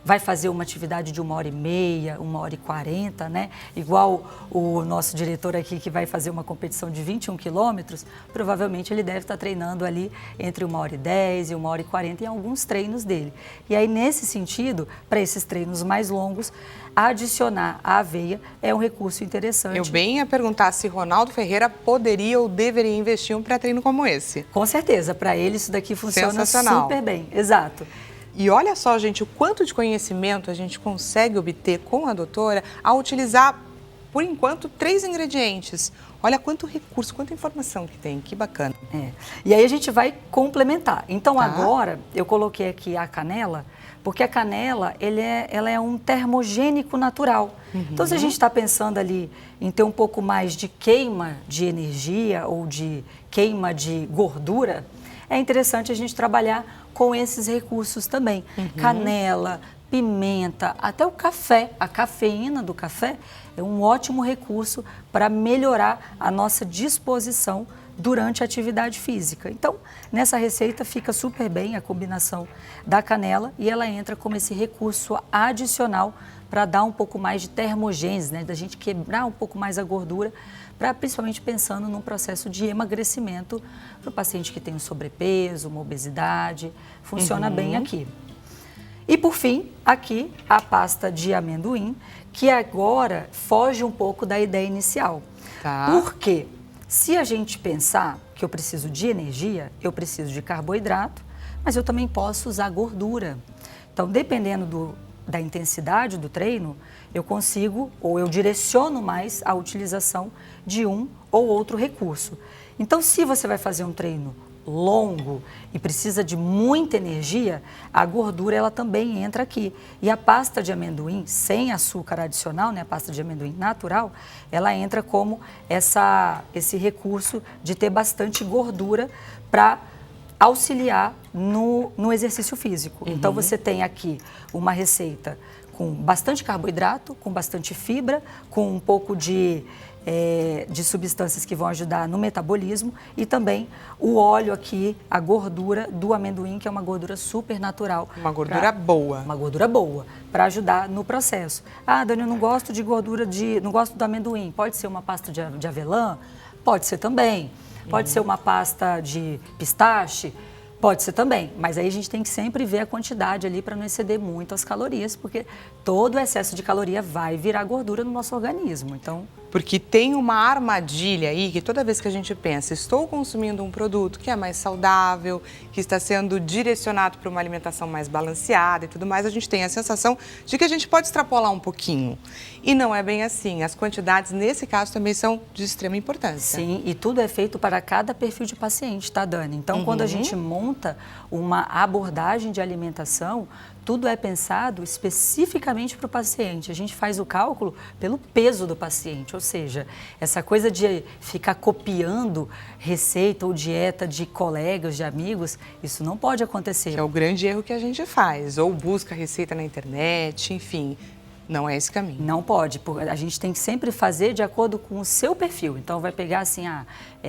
vai fazer uma atividade de 1h30, 1h40, né? Igual o nosso diretor aqui que vai fazer uma competição de 21 quilômetros, provavelmente ele deve estar treinando ali entre 1h10 e 1h40 em alguns treinos dele. E aí, nesse sentido, para esses treinos mais longos, adicionar a aveia é um recurso interessante. Eu bem ia perguntar se Ronaldo Ferreira poderia ou deveria investir em um pré-treino como esse. Com certeza, para ele isso daqui funciona Sensacional. super bem, exato. E olha só, gente, o quanto de conhecimento a gente consegue obter com a doutora ao utilizar, por enquanto, 3 ingredientes. Olha quanto recurso, quanta informação que tem, que bacana. E aí a gente vai complementar. Então agora eu coloquei aqui a canela, porque a canela ela é um termogênico natural. Então se a gente está pensando ali em ter um pouco mais de queima de energia ou de queima de gordura, é interessante a gente trabalhar com esses recursos também. Canela, pimenta, até o café, a cafeína do café é um ótimo recurso para melhorar a nossa disposição durante a atividade física. Então, nessa receita fica super bem a combinação da canela e ela entra como esse recurso adicional para dar um pouco mais de termogênese, né? Da gente quebrar um pouco mais a gordura, principalmente pensando num processo de emagrecimento para o paciente que tem um sobrepeso, uma obesidade, funciona bem aqui. E por fim, aqui a pasta de amendoim, que agora foge um pouco da ideia inicial. Por quê? Se a gente pensar que eu preciso de energia, eu preciso de carboidrato, mas eu também posso usar gordura. Então, dependendo da intensidade do treino, eu consigo ou eu direciono mais a utilização de um ou outro recurso. Então, se você vai fazer um treino longo e precisa de muita energia, a gordura ela também entra aqui. E a pasta de amendoim sem açúcar adicional, né, a pasta de amendoim natural, ela entra como esse recurso de ter bastante gordura para auxiliar no exercício físico. Então, você tem aqui uma receita com bastante carboidrato, com bastante fibra, com um pouco de substâncias que vão ajudar no metabolismo e também o óleo aqui, a gordura do amendoim, que é uma gordura super natural. Uma gordura boa. Uma gordura boa, para ajudar no processo. Ah, Dani, eu não gosto de gordura não gosto do amendoim. Pode ser uma pasta de avelã? Pode ser também. Pode ser uma pasta de pistache? Pode ser também, mas aí a gente tem que sempre ver a quantidade ali para não exceder muito as calorias, porque todo o excesso de caloria vai virar gordura no nosso organismo. Então, porque tem uma armadilha aí que toda vez que a gente pensa, estou consumindo um produto que é mais saudável, que está sendo direcionado para uma alimentação mais balanceada e tudo mais, a gente tem a sensação de que a gente pode extrapolar um pouquinho. E não é bem assim. As quantidades, nesse caso, também são de extrema importância. Sim, e tudo é feito para cada perfil de paciente, tá, Dani? Então, quando a gente monta uma abordagem de alimentação, tudo é pensado especificamente para o paciente. A gente faz o cálculo pelo peso do paciente, ou seja, essa coisa de ficar copiando receita ou dieta de colegas, de amigos, isso não pode acontecer. Que é o grande erro que a gente faz, ou busca receita na internet, enfim. Não é esse caminho. Não pode, a gente tem que sempre fazer de acordo com o seu perfil. Então, vai pegar assim,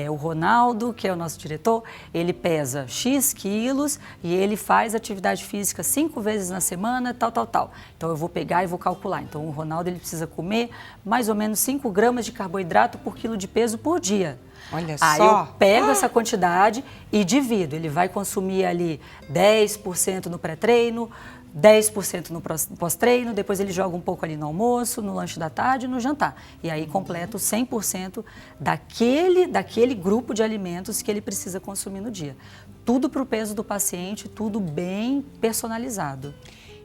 o Ronaldo, que é o nosso diretor, ele pesa X quilos e ele faz atividade física 5 vezes na semana, tal. Então, eu vou pegar e vou calcular. Então, o Ronaldo, ele precisa comer mais ou menos 5 gramas de carboidrato por quilo de peso por dia. Olha Aí só. eu pego essa quantidade e divido. Ele vai consumir ali 10% no pré-treino, 10% no pós-treino, depois ele joga um pouco ali no almoço, no lanche da tarde e no jantar. E aí completa 100% daquele grupo de alimentos que ele precisa consumir no dia. Tudo para o peso do paciente, tudo bem personalizado.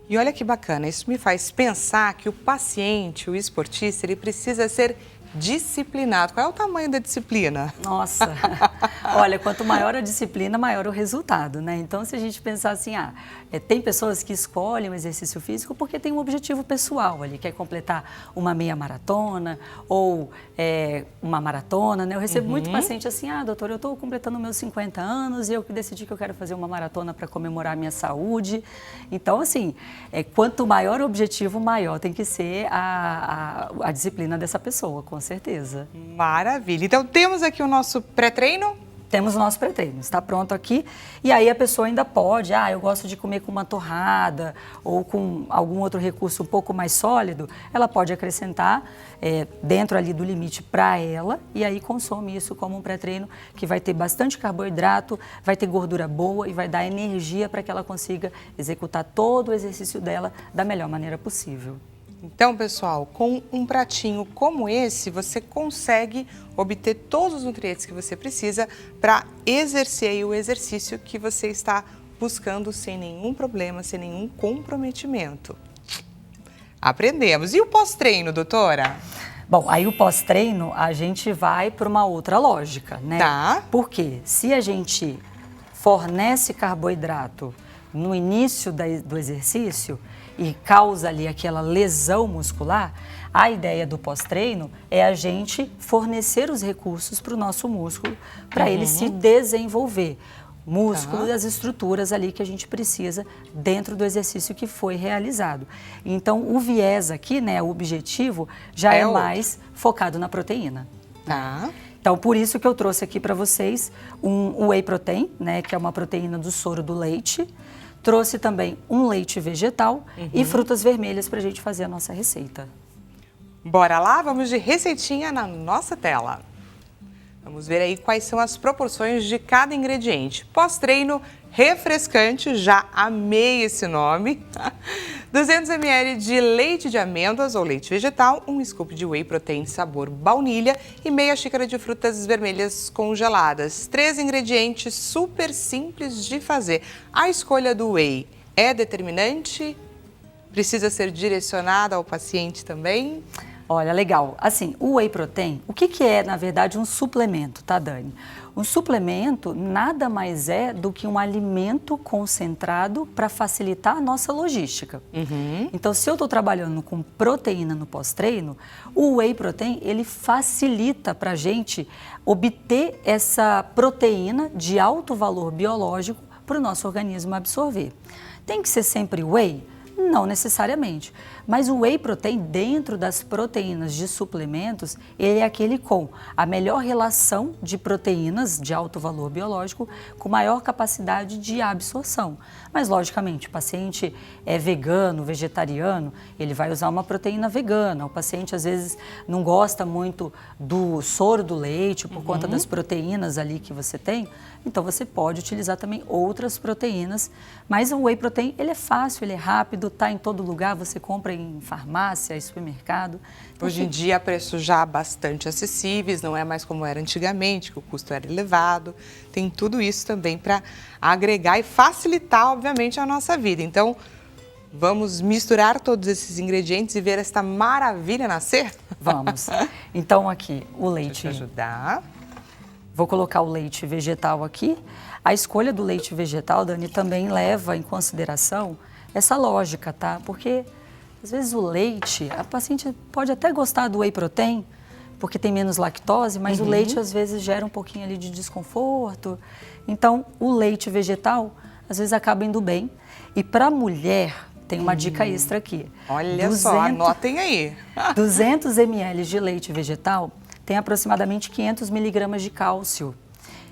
E olha que bacana, isso me faz pensar que o paciente, o esportista, ele precisa ser disciplinado. Qual é o tamanho da disciplina? Nossa, olha, quanto maior a disciplina, maior o resultado, né? Então, se a gente pensar assim, tem pessoas que escolhem o exercício físico porque tem um objetivo pessoal ali, quer completar uma meia maratona ou uma maratona, né? Eu recebo muito paciente assim, doutor, eu estou completando meus 50 anos e eu decidi que eu quero fazer uma maratona para comemorar a minha saúde. Então, assim, quanto maior o objetivo, maior tem que ser a disciplina dessa pessoa, com certeza. Maravilha. Então, temos aqui o nosso pré-treino? Temos o nosso pré-treino, está pronto aqui. E aí a pessoa ainda pode, eu gosto de comer com uma torrada ou com algum outro recurso um pouco mais sólido, ela pode acrescentar dentro ali do limite para ela e aí consome isso como um pré-treino que vai ter bastante carboidrato, vai ter gordura boa e vai dar energia para que ela consiga executar todo o exercício dela da melhor maneira possível. Então, pessoal, com um pratinho como esse, você consegue obter todos os nutrientes que você precisa para exercer o exercício que você está buscando sem nenhum problema, sem nenhum comprometimento. Aprendemos. E o pós-treino, doutora? Bom, aí o pós-treino a gente vai para uma outra lógica, né? Tá. Porque se a gente fornece carboidrato no início do exercício e causa ali aquela lesão muscular, a ideia do pós-treino é a gente fornecer os recursos para o nosso músculo, para ele se desenvolver. Músculo e as estruturas ali que a gente precisa dentro do exercício que foi realizado. Então, o viés aqui, né, o objetivo, já é mais focado na proteína. Tá. Então, por isso que eu trouxe aqui para vocês um whey protein, né, que é uma proteína do soro do leite. Trouxe também um leite vegetal e frutas vermelhas para a gente fazer a nossa receita. Bora lá? Vamos de receitinha na nossa tela. Vamos ver aí quais são as proporções de cada ingrediente. Pós-treino refrescante, já amei esse nome. 200 ml de leite de amêndoas ou leite vegetal, um scoop de whey protein sabor baunilha e meia xícara de frutas vermelhas congeladas. 3 ingredientes super simples de fazer. A escolha do whey é determinante? Precisa ser direcionada ao paciente também? Olha, legal. Assim, o whey protein, o que é, na verdade, um suplemento, tá, Dani? Um suplemento nada mais é do que um alimento concentrado para facilitar a nossa logística. Então, se eu estou trabalhando com proteína no pós-treino, o whey protein, ele facilita para a gente obter essa proteína de alto valor biológico para o nosso organismo absorver. Tem que ser sempre whey? Não necessariamente, mas o whey protein dentro das proteínas de suplementos, ele é aquele com a melhor relação de proteínas de alto valor biológico com maior capacidade de absorção. Mas logicamente, o paciente é vegano, vegetariano, ele vai usar uma proteína vegana. O paciente às vezes não gosta muito do soro do leite por conta das proteínas ali que você tem, então você pode utilizar também outras proteínas, mas o whey protein ele é fácil, ele é rápido, está em todo lugar, você compra em farmácia, em supermercado. Então, hoje em dia, preços já bastante acessíveis, não é mais como era antigamente, que o custo era elevado. Tem tudo isso também para agregar e facilitar, obviamente, a nossa vida. Então, vamos misturar todos esses ingredientes e ver esta maravilha nascer? Vamos. Então, aqui, o leite. Deixa eu te ajudar. Vou colocar o leite vegetal aqui. A escolha do leite vegetal, Dani, também leva em consideração essa lógica, tá? Porque, às vezes, o leite, a paciente pode até gostar do whey protein, porque tem menos lactose, mas o leite, às vezes, gera um pouquinho ali de desconforto. Então, o leite vegetal, às vezes, acaba indo bem. E para a mulher, tem uma dica extra aqui. Olha só, anotem aí. 200 ml de leite vegetal tem aproximadamente 500 miligramas de cálcio.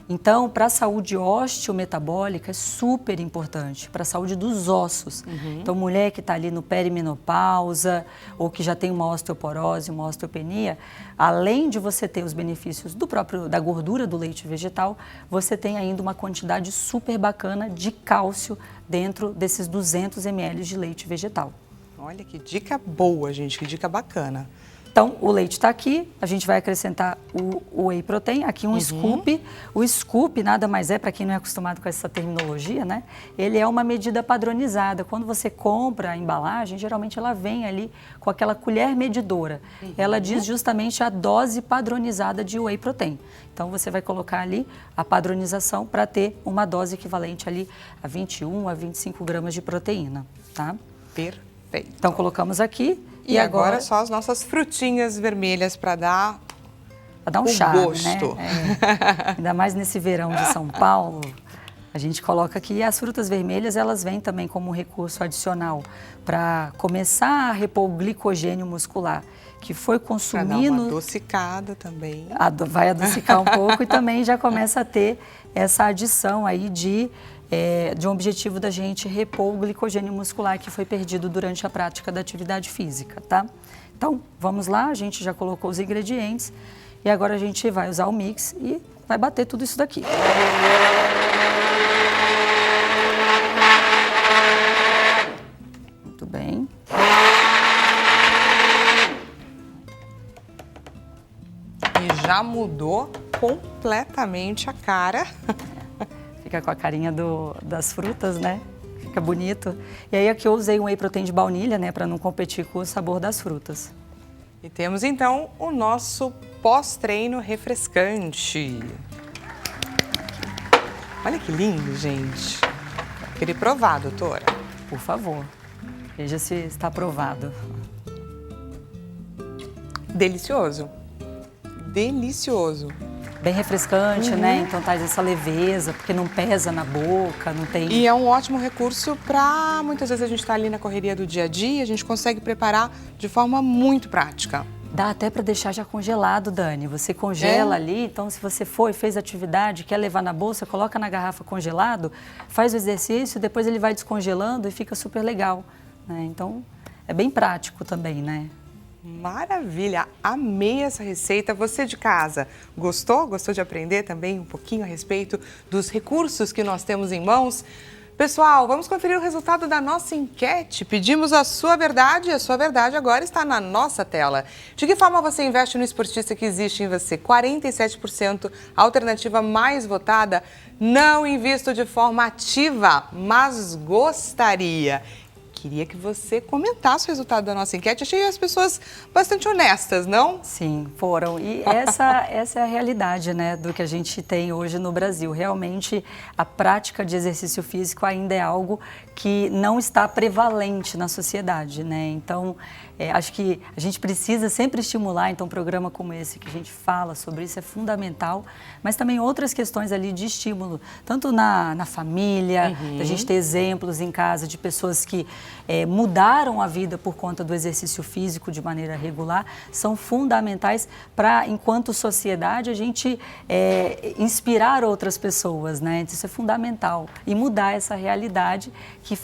Então, para a saúde osteometabólica é super importante, para a saúde dos ossos. Então, mulher que está ali no perimenopausa ou que já tem uma osteoporose, uma osteopenia, além de você ter os benefícios da gordura do leite vegetal, você tem ainda uma quantidade super bacana de cálcio dentro desses 200 ml de leite vegetal. Olha que dica boa, gente, que dica bacana. Então, o leite está aqui, a gente vai acrescentar o whey protein, aqui um scoop. O scoop nada mais é, para quem não é acostumado com essa terminologia, né? Ele é uma medida padronizada. Quando você compra a embalagem, geralmente ela vem ali com aquela colher medidora. Ela diz justamente a dose padronizada de whey protein. Então, você vai colocar ali a padronização para ter uma dose equivalente ali a 21 a 25 gramas de proteína, tá? Perfeito. Então, colocamos aqui. E agora só as nossas frutinhas vermelhas para dar um o charme, gosto. Né? Ainda mais nesse verão de São Paulo, a gente coloca aqui. E as frutas vermelhas, elas vêm também como um recurso adicional para começar a repor o glicogênio muscular, que foi consumindo... Para dar uma adocicada também. Vai adocicar um pouco e também já começa a ter essa adição aí de um objetivo da gente repor o glicogênio muscular que foi perdido durante a prática da atividade física, tá? Então, vamos lá, a gente já colocou os ingredientes e agora a gente vai usar o mix e vai bater tudo isso daqui. Muito bem. E já mudou completamente a cara. Fica com a carinha das frutas, né? Fica bonito. E aí aqui eu usei um whey protein de baunilha, né? Para não competir com o sabor das frutas. E temos então o nosso pós-treino refrescante. Olha que lindo, gente. Queria provar, doutora. Por favor, veja se está aprovado. Delicioso. Delicioso. Bem refrescante, né? Então traz essa leveza, porque não pesa na boca, não tem... E é um ótimo recurso para, muitas vezes a gente está ali na correria do dia a dia, a gente consegue preparar de forma muito prática. Dá até para deixar já congelado, Dani. Você congela ali, então se você for e fez atividade, quer levar na bolsa, coloca na garrafa congelado, faz o exercício, depois ele vai descongelando e fica super legal, né? Então é bem prático também, né? Maravilha! Amei essa receita. Você de casa, gostou? Gostou de aprender também um pouquinho a respeito dos recursos que nós temos em mãos? Pessoal, vamos conferir o resultado da nossa enquete. Pedimos a sua verdade e a sua verdade agora está na nossa tela. De que forma você investe no esportista que existe em você? 47%, a alternativa mais votada. Não invisto de forma ativa, mas gostaria. queria que você comentasse o resultado da nossa enquete. Achei as pessoas bastante honestas, não? Sim, foram. E essa é a realidade, né, do que a gente tem hoje no Brasil. Realmente, a prática de exercício físico ainda é algo que não está prevalente na sociedade, né? Então, acho que a gente precisa sempre estimular, então, um programa como esse que a gente fala sobre isso é fundamental, mas também outras questões ali de estímulo, tanto na família, da gente ter exemplos em casa de pessoas que mudaram a vida por conta do exercício físico de maneira regular, são fundamentais para, enquanto sociedade, a gente inspirar outras pessoas, né? Isso é fundamental e mudar essa realidade que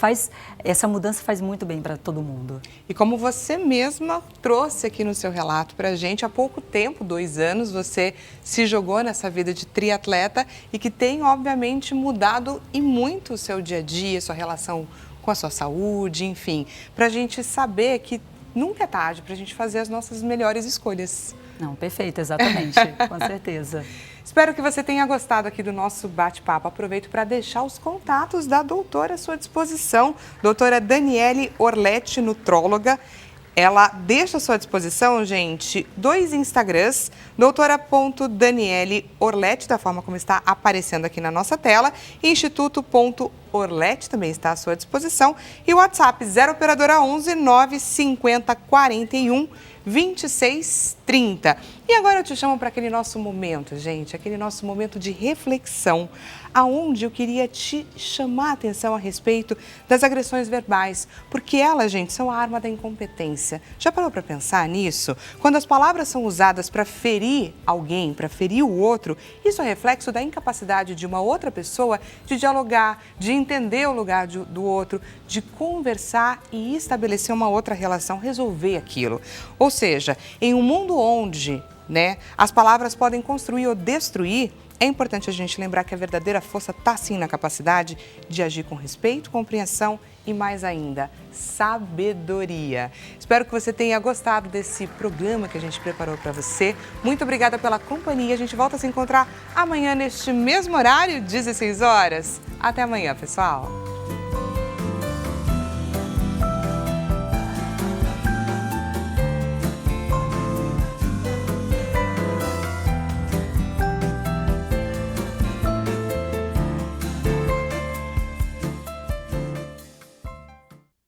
essa mudança faz muito bem para todo mundo. E como você mesma trouxe aqui no seu relato para a gente, há pouco tempo, 2 anos, você se jogou nessa vida de triatleta e que tem, obviamente, mudado e muito o seu dia a dia, sua relação com a sua saúde, enfim, para a gente saber que nunca é tarde para a gente fazer as nossas melhores escolhas. Não, perfeito, exatamente, com certeza. Espero que você tenha gostado aqui do nosso bate-papo. Aproveito para deixar os contatos da doutora à sua disposição. Doutora Daniele Orletti, nutróloga. Ela deixa à sua disposição, gente, 2 Instagrams, doutora.daniele Orletti, da forma como está aparecendo aqui na nossa tela, instituto.orletti também está à sua disposição, e o WhatsApp 0 operadora 11 950 41 2630. E agora eu te chamo para aquele nosso momento, gente, aquele nosso momento de reflexão, aonde eu queria te chamar a atenção a respeito das agressões verbais, porque elas, gente, são a arma da incompetência. Já parou para pensar nisso? Quando as palavras são usadas para ferir alguém, para ferir o outro, isso é reflexo da incapacidade de uma outra pessoa de dialogar, de entender o lugar do outro, de conversar e estabelecer uma outra relação, resolver aquilo. Ou seja, em um mundo onde, as palavras podem construir ou destruir, é importante a gente lembrar que a verdadeira força está sim na capacidade de agir com respeito, compreensão e, mais ainda, sabedoria. Espero que você tenha gostado desse programa que a gente preparou para você. Muito obrigada pela companhia. A gente volta a se encontrar amanhã neste mesmo horário, 16 horas. Até amanhã, pessoal.